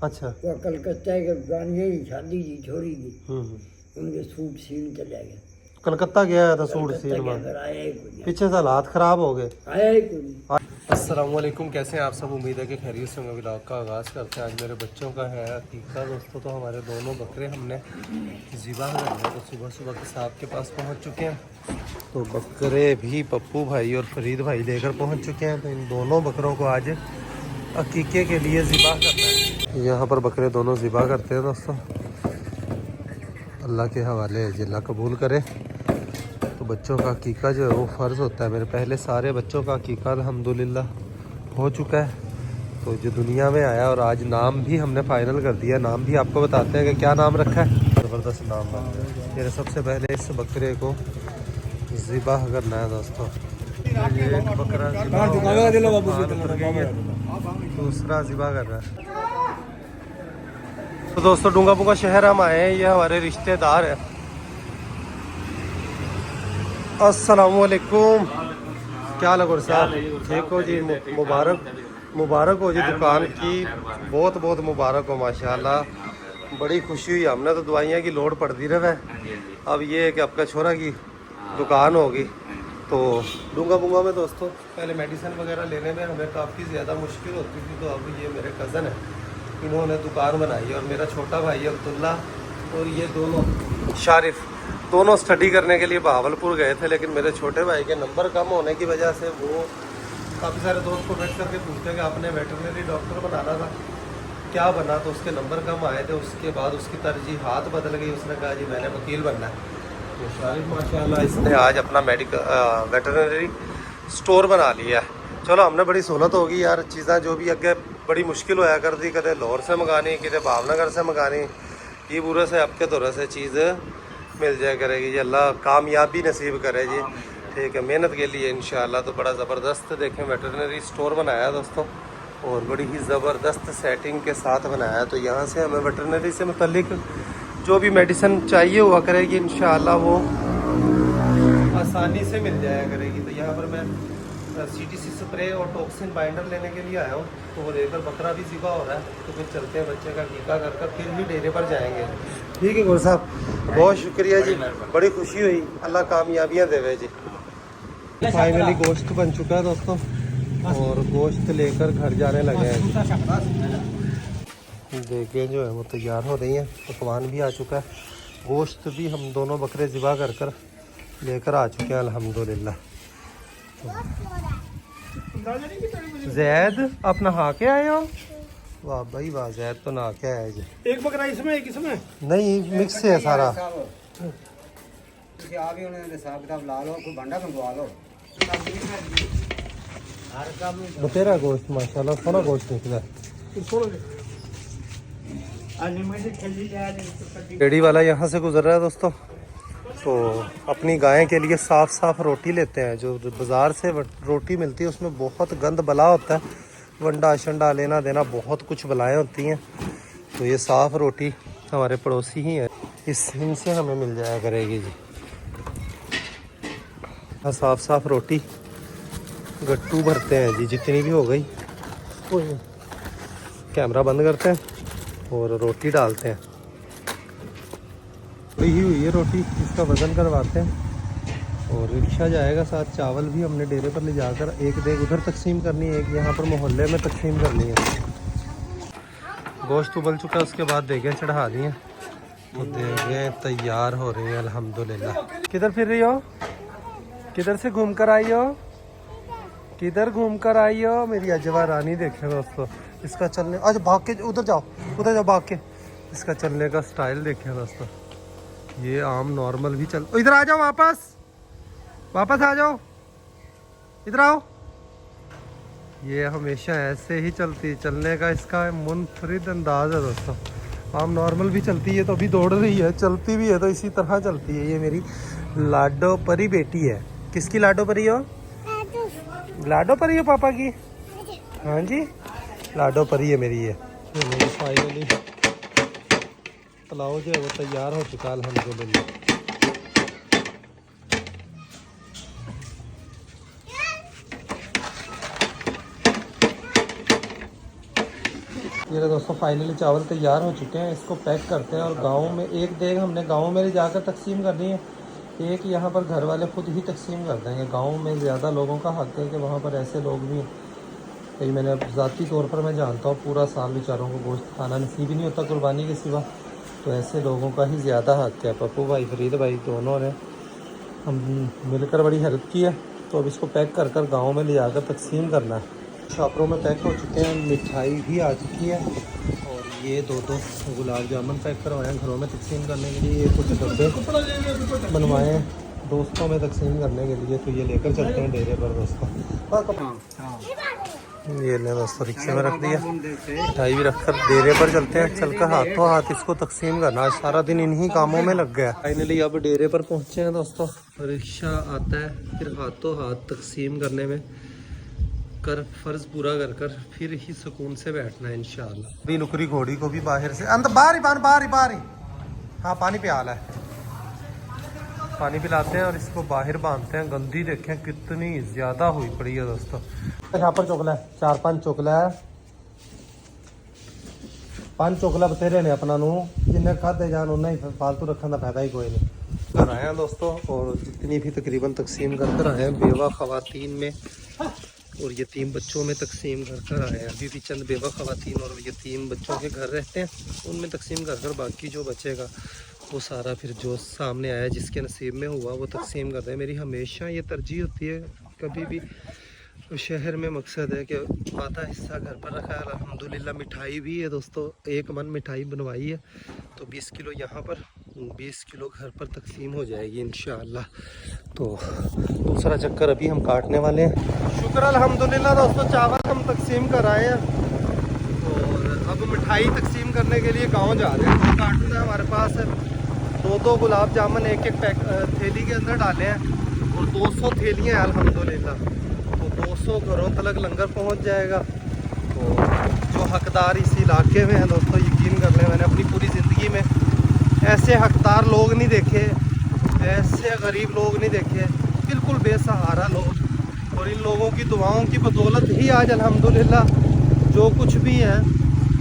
अच्छा। तो कलकत्ता के गाने ही शादी की छोरी की उनके सूट सीन चले गए। कलकत्ता गया था सूट कलकत्ता सीन गया, में, फिर आया ही कोई नहीं। पीछे से हालात ख़राब हो गए। आया ही कोई नहीं। अस्सलाम वालेकुम, कैसे हैं आप सब? उम्मीद है कि खैरियत से होंगे। व्लॉग का आगाज़ करते हैं। आज मेरे बच्चों का है अकीका दोस्तों। तो हमारे दोनों बकरे हमने ज़िबा करना है, तो सुबह सुबह के साहब के पास पहुंच चुके हैं। तो बकरे भी पप्पू भाई और फरीद भाई लेकर पहुंच चुके हैं। तो इन दोनों बकरों को आज अकीके के लिए ज़िबा करना है। यहाँ पर बकरे दोनों ज़िबा करते हैं दोस्तों। अल्लाह के हवाले है, अल्लाह कबूल करे। तो बच्चों का अकीका जो है वो फ़र्ज़ होता है। मेरे पहले सारे बच्चों का अकीका अल्हम्दुलिल्लाह हो चुका है। तो जो दुनिया में आया, और आज नाम भी हमने फ़ाइनल कर दिया। नाम भी आपको बताते हैं कि क्या नाम रखा है। ज़बरदस्त नाम है। मेरे सबसे पहले इस बकरे को ज़िबाह करना है दोस्तों। एक बकरा दूसरा ज़िबाह कर रहा है। तो दोस्तों डूंगापुगा शहर हम आए हैं, ये हमारे रिश्तेदार है। अस्सलामुअलैकुम, क्या हाल है साहब? ठीक हो जी? मुबारक हो जी दुकान की, बहुत बहुत मुबारक हो माशाल्लाह। बड़ी खुशी हुई, हमने तो दवाइयाँ की लोड पड़ती रहे। अब ये है कि आपका छोरा की दुकान होगी। तो डूंगापुगा में दोस्तों पहले मेडिसिन वगैरह लेने में हमें काफ़ी ज़्यादा मुश्किल होती थी। तो अब ये मेरे कज़न है, इन्होंने दुकान बनाई। और मेरा छोटा भाई अब्दुल्ला और ये दोनों शारिफ दोनों स्टडी करने के लिए बहावलपुर गए थे। लेकिन मेरे छोटे भाई के नंबर कम होने की वजह से वो काफ़ी सारे दोस्त को बैठ करके पूछते कि आपने वेटरनरी डॉक्टर बनाना था, क्या बना? तो उसके नंबर कम आए थे। उसके बाद उसकी तरजीहात बदल गई। उसने कहा जी मैंने वकील बनना है। तो शारिफ माशाल्लाह इसने आज अपना वेटरनरी स्टोर बना लिया है। चलो हमने बड़ी सहूलत होगी यार। चीज़ें जो भी अगे बड़ी मुश्किल होया करती, कदे लाहौर से मंगानी, कितने भावनगर से मंगानी, ये पूरे से आपके दौरे से चीज़ मिल जाया करेगी जी। अल्लाह कामयाबी नसीब करे जी। ठीक है, मेहनत के लिए इंशाल्लाह। तो बड़ा ज़बरदस्त देखें वेटरनरी स्टोर बनाया है दोस्तों, और बड़ी ही ज़बरदस्त सेटिंग के साथ बनाया है। तो यहाँ से हमें वेटरनरी से मुतल्लिक जो भी मेडिसिन चाहिए हुआ करेगी इंशाल्लाह वो आसानी से मिल जाया करेगी। तो यहाँ पर मैं CTC स्प्रे और टॉक्सिन बाइंडर लेने के लिए आया हूँ। तो वो लेकर बकरा भी ज़िबा हो रहा है। तो फिर चलते हैं, बच्चे का टीका कर फिर भी डेरे पर जाएंगे। ठीक है गुरु साहब, बहुत शुक्रिया जी, बड़ी खुशी हुई। अल्लाह कामयाबियाँ देवे जी। फाइनली गोश्त बन चुका है दोस्तों, और गोश्त लेकर घर जाने लगे हैं। देखें जो है वो तैयार हो रही हैं, पकवान भी आ चुका है। गोश्त भी हम दोनों बकरे ज़िबा कर लेकर आ चुके हैं अल्हम्दुलिल्लाह। जैद आप नहा के आए हो? वाह भाई वाह, जैद तो नहा के आया जी। एक बकरा इसमें एक इसमें नहीं, मिक्स है सारा। बतेरा गोश्त माशाल्लाह, सोना गोश्त निकला। रेडी वाला यहाँ से गुजर रहा है दोस्तों। तो अपनी गाय के लिए साफ़ रोटी लेते हैं। जो बाज़ार से रोटी मिलती है उसमें बहुत गंद बला होता है, वंडा शंडा लेना देना बहुत कुछ बलाएँ होती हैं। तो ये साफ़ रोटी हमारे पड़ोसी ही है, इनसे हमें मिल जाया करेगी जी। साफ़ रोटी गट्टू भरते हैं जी, जितनी भी हो गई। कैमरा बंद करते हैं और रोटी डालते हैं। ही हुई है रोटी, इसका वज़न करवाते हैं। और रिक्शा जाएगा साथ। चावल भी हमने डेरे पर ले जाकर एक देग उधर तकसीम करनी है, एक यहाँ पर मोहल्ले में तकसीम करनी है। गोश्त उबल चुका है, उसके बाद देखें चढ़ा दी हैं। तो देखें तैयार हो रही है अल्हम्दुलिल्लाह। किधर फिर रही हो? किधर से घूम कर आई हो? किधर घूम कर आई हो मेरी अजवा रानी? देखें दोस्तों इसका चलने, अच्छा भाग के उधर जाओ भाग के। इसका चलने का स्टाइल देखें दोस्तों। ये आम नॉर्मल भी चल, इधर आ जाओ, वापस आ जाओ, इधर आओ। ये हमेशा ऐसे ही चलने का इसका मुनफरिद अंदाज है दोस्तों। आम नॉर्मल भी चलती है तो अभी दौड़ रही है, चलती भी है तो इसी तरह चलती है। ये मेरी लाडो परी बेटी है। किसकी लाडो परी हो? लाडो परी हो पापा की? हाँ जी, लाडो परी है मेरी। ये मेरी फाइनली पुलाव जो है वो तैयार हो चुका अल्हम्दुलिल्लाह। मेरे दोस्तों फाइनली चावल तैयार हो चुके हैं, इसको पैक करते हैं और गांव में एक देग हमने गांव में ले जाकर तकसीम करनी है, एक यहाँ पर घर वाले खुद ही तकसीम कर देंगे। गांव में ज़्यादा लोगों का हक है कि वहाँ पर ऐसे लोग भी हैं। कई मैंने ज़ाती तौर पर मैं जानता हूँ पूरा साल बेचारों को गोश्त खाना नसीब ही नहीं होता कुर्बानी के सिवा, तो ऐसे लोगों का ही ज़्यादा हक है। पप्पू भाई फरीद भाई दोनों ने हम मिलकर बड़ी हेल्प की है। तो अब इसको पैक कर कर गाँव में ले जाकर तकसीम करना है। शॉपरों में पैक हो चुके हैं, मिठाई भी आ चुकी है और ये दो गुलाब जामुन पैक करवाए हैं घरों में तकसीम करने के लिए। ये कुछ डब्बे बनवाए हैं दोस्तों में तकसीम करने के लिए, तो ये लेकर चलते हैं डेरे पर दोस्तों। ये ले दोस्तों रिक्शे में रख दिया, मिठाई भी रख कर डेरे पर चलते हैं। चलकर हाथों हाथ इसको तकसीम करना, आज सारा दिन इन्हीं कामों में लग गया। फाइनली अब डेरे पर पहुँचे हैं दोस्तों, रिक्शा आता है, फिर हाथों हाथ तकसीम करने में कर फ़र्ज़ पूरा कर कर फिर ही सुकून से बैठना है इंशाअल्लाह। अभी नुकरी घोड़ी को भी बाहर से अंदर बाहर ही हाँ पानी पियाला है, पानी पिलाते हैं और इसको बाहर बांधते हैं। गंदी देखें कितनी ज़्यादा हुई पड़ी है दोस्तों। यहाँ पर चोकला है, 4-5 चोकला है, 5 चोकला बतेरे ने अपना नू जिन्हें खाते जान उन्हें ही फालतू रखने का फायदा ही कोई नहीं। घर आए हैं दोस्तों और जितनी भी तकरीबन तकसीम कर आए हैं बेवा ख़वातीन में और यतीम बच्चों में तकसीम कर आए हैं। अभी भी चंद बेवा ख़वातीन और यतीम बच्चों के घर रहते हैं, उनमें तकसीम कर बाकी जो बचेगा वो सारा फिर जो सामने आया जिसके नसीब में हुआ वो तकसीम करते हैं। मेरी हमेशा ये तरजीह होती है, कभी भी शहर में मकसद है कि आधा हिस्सा घर पर रखा है। अल्हम्दुलिल्लाह मिठाई भी है दोस्तों, 1 मन मिठाई बनवाई है, तो 20 किलो यहाँ पर 20 किलो घर पर तकसीम हो जाएगी इंशाअल्लाह। तो दूसरा चक्कर अभी हम काटने वाले हैं। शुक्र अल्हम्दुलिल्लाह दोस्तों, चावल हम तकसीम कराए हैं और अब मिठाई तकसीम करने के लिए गाँव जा रहे हैं। कार्टून है हमारे पास, 2 गुलाब जामुन एक पैक थैली के अंदर डाले हैं और 200 थैलियाँ हैं अल्हम्दुलिल्लाह। तो 200 घरों तक लंगर पहुंच जाएगा। तो जो हकदार इस इलाके में हैं दोस्तों, यकीन कर लें मैंने अपनी पूरी ज़िंदगी में ऐसे हकदार लोग नहीं देखे, ऐसे गरीब लोग नहीं देखे, बिल्कुल बेसहारा लोग। और इन लोगों की दुआओं की बदौलत ही आज अल्हम्दुलिल्लाह जो कुछ भी है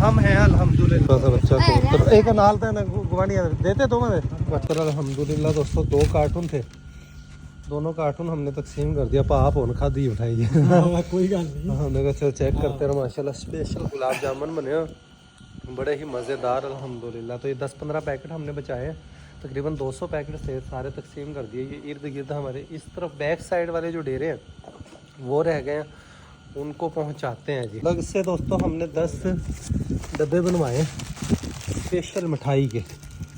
हम हैं अल्हम्दुलिल्लाह। बच्चा तो एक नाल गुवानिया देते दो में अल्हम्दुलिल्लाह दोस्तों। 2 कार्टून थे, दोनों कार्टून हमने तकसीम कर दिया। आप होने खा दी उठाई कोई गल नहीं। हमने कहा चल चेक करते रहो। माशाल्लाह स्पेशल गुलाब जामुन बने बड़े ही मज़ेदार अल्हम्दुलिल्लाह। तो ये 10-15 पैकेट हमने बचाए हैं, तकरीबन 200 पैकेट से सारे तकसीम कर दिए। ये इर्द गिर्द हमारे इस तरफ बैक साइड वाले जो डेरे हैं वो रह गए हैं, उनको पहुंचाते हैं जी। अलग से दोस्तों हमने 10 डब्बे बनवाए स्पेशल मिठाई के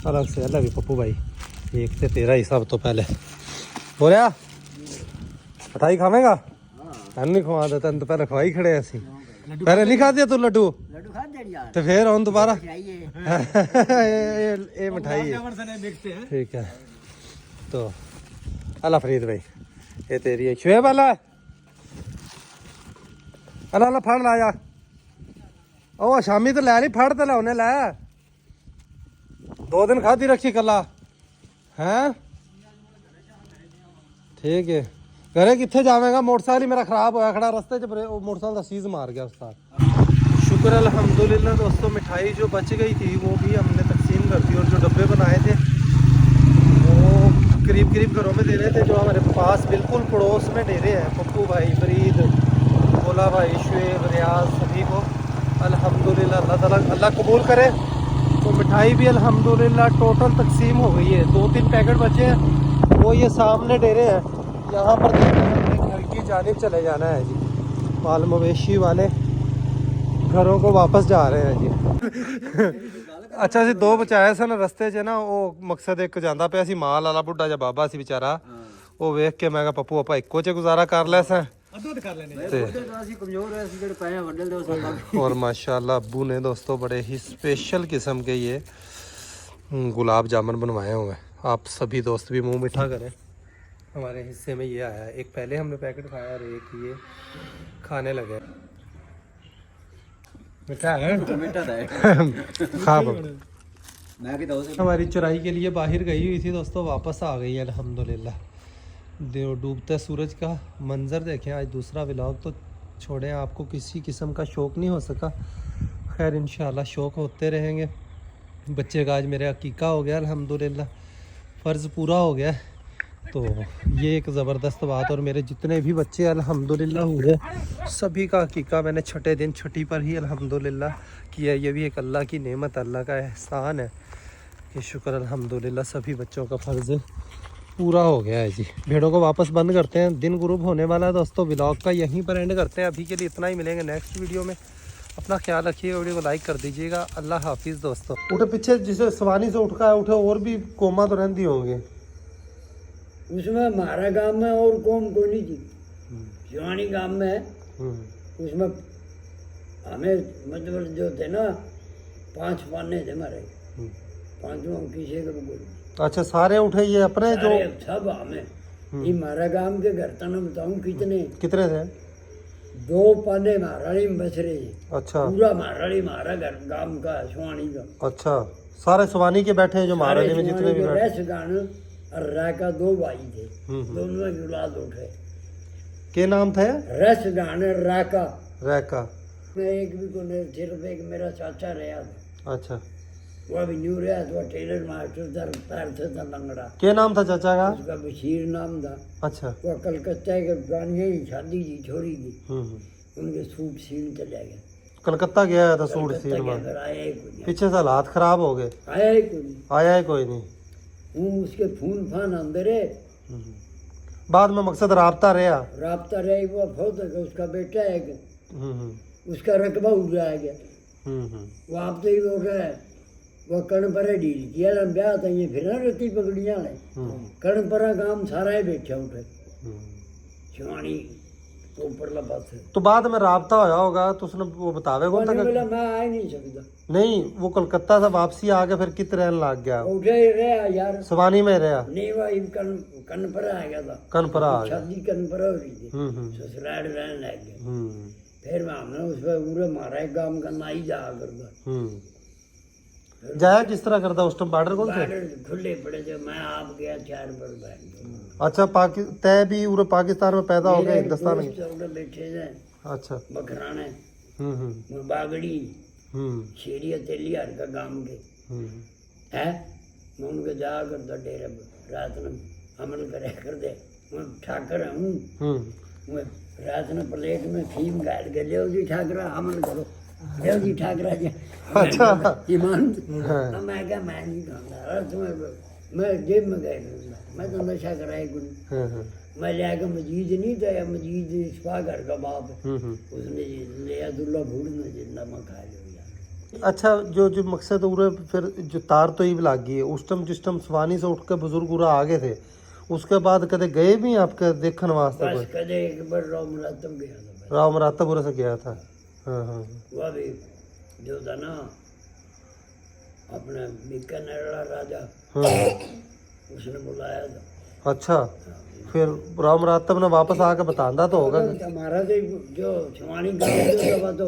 अलग से। अलग भी पप्पू भाई एक थे तेरा ही सब तो पहले हो रहा मिठाई खावेगा नहीं खवा देता तो पहले खवाई खड़े ऐसी पहले नहीं खा दिया तू लड्डू तो फिर हम दोबारा ये मिठाई है ठीक है। तो अल्लाह फरीद भाई ये तेरी है शुएब अल्लाह अल्लाह फड़ लाया ओ शामी तो लै नहीं फड़ तो लाने लै 2 दिन खाधी रखी कला हैं ठीक है। घरे कितने जावेगा? मोटरसाइकिल मेरा खराब होया खड़ा रास्ते च मोटरसाइकिल का सीज मार गया उस्ताद। शुक्र अल्हम्दुलिल्लाह दोस्तों, मिठाई जो बच गई थी वो भी हमने तकसीम कर दी और जो डब्बे बनाए थे वो करीब करीब घरों में दे रहे थे। जो हमारे पास बिल्कुल पड़ोस में डेरे हैं, पप्पू भाई फरीद भोला भाई शुएब रियाज सभी को अल्हम्दुलिल्लाह अल्लाह ताला अल्लाह कबूल करे। तो मिठाई भी अल्हम्दुलिल्लाह टोटल तकसीम हो गई है। 2-3 पैकेट बचे हैं, वो ये सामने डेरे हैं, यहाँ पर घर की जानिब चले जाना है जी। माल मवेशी वाले घरों को वापस जा रहे हैं जी। अच्छा जी 2 बचाए सन रस्ते च ना, वो मकसद एक जाता पे सी माल वाला बुढ़ा जा बाबा सी बेचारा, वो वेख के मैं पप्पू आपा इक्को च गुजारा कर लै स। और माशाल्लाह अब्बू ने दोस्तों बड़े ही स्पेशल किस्म के ये गुलाब जामुन बनवाए हुए हैं। आप सभी दोस्त भी मुंह मीठा करें। हमारे हिस्से में ये आया है, एक पहले हमने पैकेट खाया और एक ये खाने लगे। मीठा है खा हमारी चुराई के लिए बाहर गई हुई थी दोस्तों, वापस आ गई है अल्हम्दुलिल्लाह। डूबते सूरज का मंजर देखें। आज दूसरा व्लॉग तो छोड़ें, आपको किसी किस्म का शौक नहीं हो सका। खैर इंशाल्लाह शौक़ होते रहेंगे। बच्चे का आज मेरे अकीका हो गया अल्हम्दुलिल्लाह, फ़र्ज़ पूरा हो गया। तो ये एक ज़बरदस्त बात। और मेरे जितने भी बच्चे अल्हम्दुलिल्लाह हुए सभी का अकीका मैंने छठे दिन छठी पर ही अल्हम्दुलिल्लाह किया। ये भी एक अल्लाह की नेमत, अल्लाह का एहसान है कि शुक्र अल्हम्दुलिल्लाह सभी बच्चों का फ़र्ज़ पूरा हो गया है जी। भेड़ों को वापस बंद करते हैं, दिन ग्रुप होने वाला है दोस्तों। व्लॉग का यहीं पर एंड करते हैं, अभी के लिए इतना ही। मिलेंगे नेक्स्ट वीडियो में। अपना ख्याल रखिएगा, वीडियो को लाइक कर दीजिएगा। अल्लाह हाफिज़ दोस्तों। उठे पीछे जिसे सवानी से उठका है उठे, और भी कोमा तो रहती होंगे उसमें हमारा गांव में और कौन को नहीं थी, शिवानी गांव में है। उसमें हमें मतलब जो थे ना 5 पाने थे हमारे, 5वां किसी को बोल। अच्छा सारे उठे ये अपने जो सब हमें ये हमारा गांव के घर तना बताऊं कितने थे? 2 पाने महारानी में बस रहे हैं। अच्छा पूरा महारानी हमारा घर गांव का सुहानी का। अच्छा सारे सवानी के बैठे हैं जो महारानी में जितने भी बैठे। रस गान और राका 2 भाई थे, दोनों की औलाद उठे। के नाम थे? रस गान और राका। रैका। मैं एक भी को नहीं, सिर्फ एक मेरा चाचा रहा था। अच्छा वो अभी न्यू रहा था, वो टेलर मास्टर था, पैर से था लंगड़ा। के नाम था चाचा का? उसका बशीर नाम था। अच्छा वो कलकत्ता के गानिया ही शादी की छोरी की, उनके सूट सीन चले गए। कलकत्ता गया था सूट कलकत्ता सीन गया, में, फिर आया ही कोई नहीं। पीछे से हालात खराब हो गए, आया ही कोई नहीं। आया ही कोई नहीं। हूँ उसके खून फान अंदर है। बाद में मकसद राबता रहा। राबता रही वो फौत है, उसका बेटा है कि उसका रकबा उड़ा गया। वो आप तो ही हो गया, वो कण पर डील किया ना ब्याह था, ये फिर ना रत्ती पकड़ियाँ ने कण पर काम सारा ही बैठा उठे शिवानी ऊपर लपास। तो बाद में राबता होया होगा तो उसने वो बतावे कौन था? बोला मैं आ ही नहीं सकता। नहीं वो कलकत्ता से वापसी आ गया, फिर कित रहने लग गया? उठे ही रहा यार, सवानी में रहा। नहीं भाई कन पर आ गया था, कनपरा आ गया। शादी कन पर हो रही थी, ससुराल रहने लग गए। फिर मैं हमने उस पर पूरे मारा एक गांव का नाई जा करता जाया किस तरह करता उस टाइम? बॉर्डर कौन से खुले पड़े थे, मैं आप गया 4 पर बैठ गया। अच्छा तय भी पूरे पाकिस्तान में पैदा हो गया, हिंदुस्तान में बैठे थे। अच्छा बखराने बागड़ी शेरिया तेलियार का गांव के है। मैं उनके जा करता डेरे पर रात में अमल करे कर दे। मैं ठाकर हूँ, मैं रात में प्लेट में फीम गाड़ के ले जी ठाकरा अमल करो, ले जी ठाकरा जी। अच्छा ईमान मैं क्या मैं नहीं खाऊंगा तुम्हें, मैं जेब में गए मैं तो नशा कराए कुछ। मैं ले आकर मजीद नहीं था, मजीद इस्फा घर का बाप है, उसने ले अब्दुल्ला भूड़ में जिंदा मैं खा लिया। अच्छा जो मकसद उरे फिर जो तार तो ईब लाग गई है उस टाइम, जिस टाइम सवानी से उठ के बुजुर्ग उरा आगे थे, उसके बाद कदे गए भी आपके देखने वास्ते? बस कदे एक बार राव मुरातब गया था। राव मुरातब से गया था। वह भी जो था ना अपने बीकानेर वाला राजा, उसने बुलाया था। अच्छा फिर राव मुरातब ने वापस आके बताना तो होगा। हमारा तो जो शिवानी गाँव था तो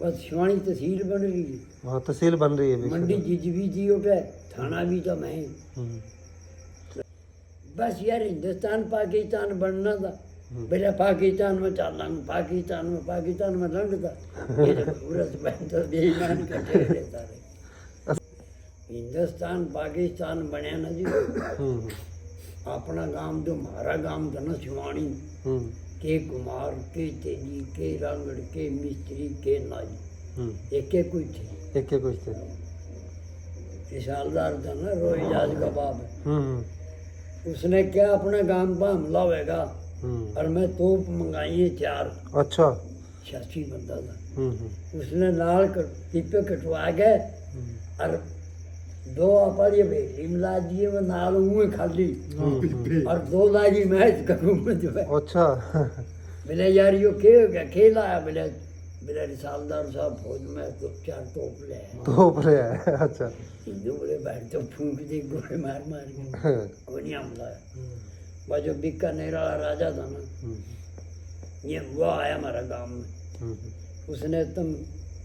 बस शिवानी तहसील बन रही है। हाँ तहसील बन रही है, मंडी जिजवी जी उठे, थाना भी था मैं। बस यार हिंदुस्तान पाकिस्तान बनना था, बेटा पाकिस्तान में चलना, पाकिस्तान में लंघता ये तो पूरा तो बेईमान कटे रहता रहे। हिंदुस्तान पाकिस्तान बनया ना जी। अपना गांव जो हमारा गांव था ना शिवानी, के कुमार के तेजी के रांगड़ के मिस्त्री के नाई एक कुछ थे, एक कुछ थे। मिसालदार था ना रोहिजाज का बाप, उसने क्या अपना गांव पर हमला होगा और मैं तोप मंगाई है 4। अच्छा 86 बंदा था। उसने नाल टिप्पे कटवा के और 2 अपड़ी भेली मिला दिए, वो नाल मुँह खाली और 2 लाजी मैच करूँ मैं जो है। अच्छा बोले यार यो क्या हो गया, खेल आया? बोले मेरा रिसालदार साहब फौज में तो 4 तोप ले आए। तोप ले आए? अच्छा हिंदू बोले बैठ तो फूंक दे गोले मार के, कोई नहीं हमला है। वह जो बीकानेर वाला राजा था ना, ये वो आया हमारा गांव में। उसने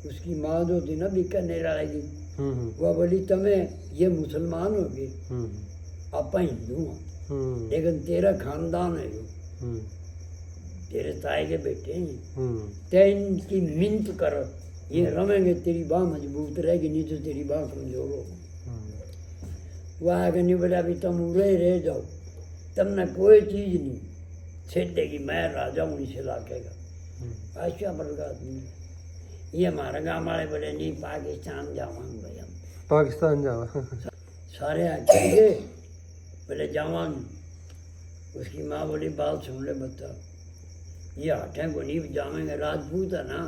उसकी माँ जो थी ना बीकानेर वाले की, वह बोली तुम्हें ये मुसलमान हो गए, आप हिंदू हो लेकिन तेरा खानदान है जो तेरे ताए के बेटे हैं, ते इनकी मिन्नत करो ये रमेंगे तेरी बाह मजबूत रहेगी, नहीं तो तेरी बाह कमजोर होगी। वो आगे नहीं बोला अभी तुम उड़े रह जाओ, तुमने कोई चीज़ नहीं छेड़ेगी, मैं राजा हूँ इस इलाके का। अच्छा बरकत नहीं, ये हमारे गाँव वाले बोले नहीं पाकिस्तान जावांगे भाई हम, पाकिस्तान जाओ। सारे आके बोले जावांगे। उसकी माँ बोली बात सुन ले बता, ये हटें को नहीं जावेंगे, राजपूत है ना,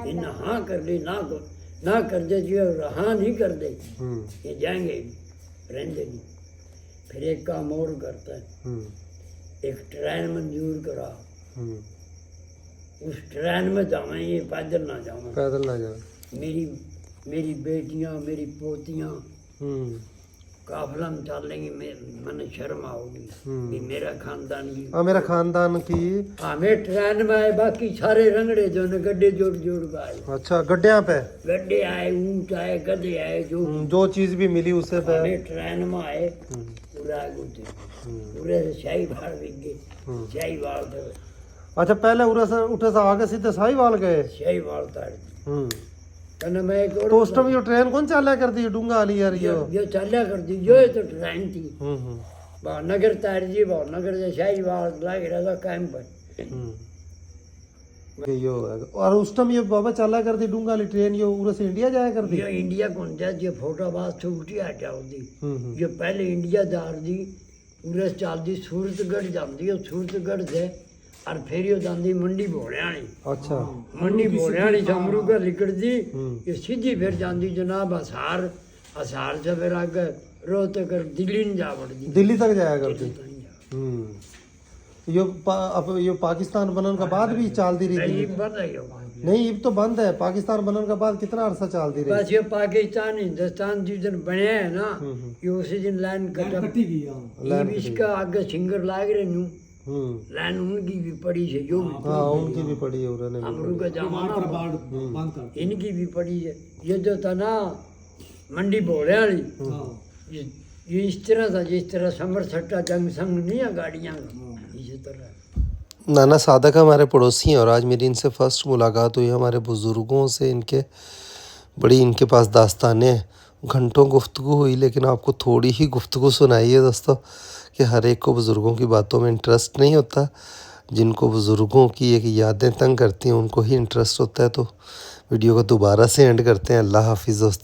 इन हाँ कर ले ना कर दे जो हाँ नहीं कर दे ये जाएंगे रहने नहीं। फिर एक काम और करता है, एक ट्रेन मंजूर करा, उस ट्रेन में जावें, ये पैदल ना जावें, पैदल ना जाओ। मेरी बेटियां मेरी पोतियां काफिला में चलेंगी, मैंने शर्म आओगी कि मेरा खानदान की मेरा खानदान की। हमें ट्रेन में आए, बाकी सारे रंगड़े जो ने गड्ढे जोड़ जोड़ के आए। अच्छा गड्ढिया पे गड्ढे आए, ऊंट आए, गधे आए, जो चीज भी मिली उससे पे। हमें ट्रेन में आए पूरा गुजरे, पूरे से शाही बाल बिक गए, शाही बाल थे। अच्छा पहले उठे से आगे सीधे साहिवाल गए। शाही बाल तार कहना मैं एक तो उस टाइम ये ट्रेन कौन चाला करती है डूंगा वाली यार यो चाल्या कर दी, जो तो ट्रेन थी भावनगर तार जी, भावनगर से शाही बाल लागे रहा कैंप पर। यो और उस टाइम ये बाबा चाला करती डूंगा वाली ट्रेन, यो उरे से इंडिया जाया करती। ये इंडिया कौन जा, ये फोटोबाज से उल्टी हटा होती, ये पहले इंडिया दार दी, उरे से चलती सूरतगढ़ जाती है, सूरतगढ़ से और फिर यो जाती मंडी भोलियाणी। अच्छा मंडी भोलियाणी से अमरूका लिकड़ती, ये सीधी फिर जाती जनाब हसार, हसार से फिर आगे रोहतक दिल्ली नहीं जा पड़ती, दिल्ली तक जाया करती। अब यो पाकिस्तान बनने के बाद भी चलती रही थी। नहीं अब तो बंद है, पाकिस्तान बनने के बाद कितना अरसा चलती रही। बस ये पाकिस्तान हिंदुस्तान जिस दिन बनया है ना, ये उसी दिन लाइन कटी गई। इसका आगे सिंगर लाग रहे नू लाइन उनकी भी पड़ी है, जो भी हाँ उनकी भी पड़ी है उन्होंने भी। अमरू का जमाना इनकी भी पड़ी है। ये जो था ना मंडी भोले वाली, ये इस तरह था जिस तरह समर सट्टा जंग संग नहीं है गाड़ियाँ, इसी तरह। नाना सादक हमारे पड़ोसी हैं और आज मेरी इनसे फर्स्ट मुलाकात हुई हमारे बुज़ुर्गों से। इनके बड़ी इनके पास दास्तानें हैं, घंटों गुफ्तगू हुई, लेकिन आपको थोड़ी ही गुफ्तगू सुनाई है दोस्तों, कि हर एक को बुज़ुर्गों की बातों में इंटरेस्ट नहीं होता। जिनको बुज़ुर्गों की एक यादें तंग करती हैं उनको ही इंटरेस्ट होता है। तो वीडियो को दोबारा से एंड करते हैं। अल्लाह हाफिज़ दोस्तों।